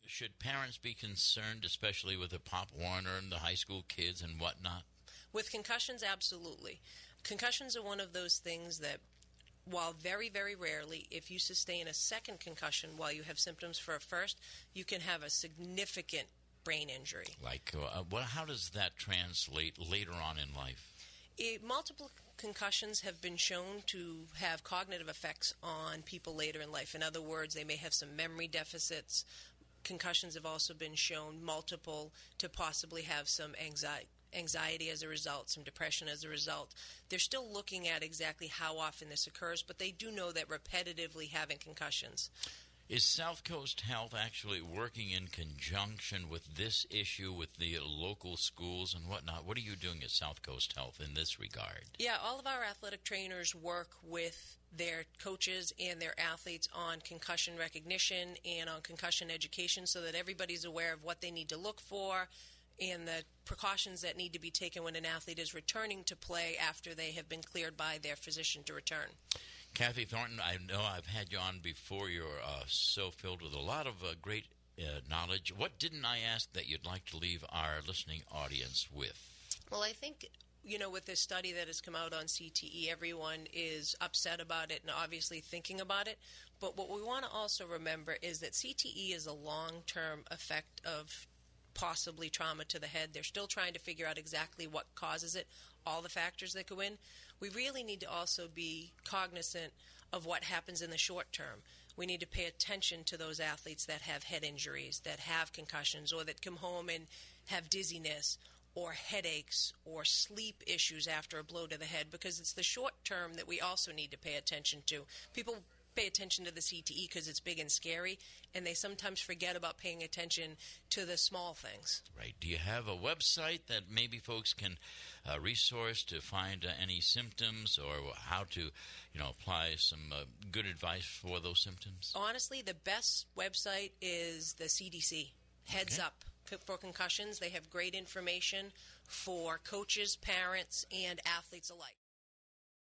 should parents be concerned, especially with the Pop Warner and the high school kids and whatnot? With concussions, absolutely. Concussions are one of those things that, while very, very rarely, if you sustain a second concussion while you have symptoms for a first, you can have a significant brain injury. Like, how does that translate later on in life? Multiple concussions have been shown to have cognitive effects on people later in life. In other words, they may have some memory deficits. Concussions have also been shown multiple to possibly have some anxiety as a result, some depression as a result. They're still looking at exactly how often this occurs, but they do know that repetitively having concussions. Is Southcoast Health actually working in conjunction with this issue with the local schools and whatnot? What are you doing at Southcoast Health in this regard? Yeah, all of our athletic trainers work with their coaches and their athletes on concussion recognition and on concussion education so that everybody's aware of what they need to look for and the precautions that need to be taken when an athlete is returning to play after they have been cleared by their physician to return. Kathy Thornton, I know I've had you on before. You're so filled with a lot of great knowledge. What didn't I ask that you'd like to leave our listening audience with? Well, I think, with this study that has come out on CTE, everyone is upset about it and obviously thinking about it. But what we want to also remember is that CTE is a long-term effect of possibly trauma to the head. They're still trying to figure out exactly what causes it, all the factors that go in. We really need to also be cognizant of what happens in the short term. We need to pay attention to those athletes that have head injuries, that have concussions, or that come home and have dizziness or headaches or sleep issues after a blow to the head, because it's the short term that we also need to pay attention to. People pay attention to the CTE because it's big and scary, and they sometimes forget about paying attention to the small things. Right. Do you have a website that maybe folks can resource to find any symptoms or how to, apply some good advice for those symptoms? Honestly, the best website is the CDC. Heads Up for concussions. They have great information for coaches, parents, and athletes alike.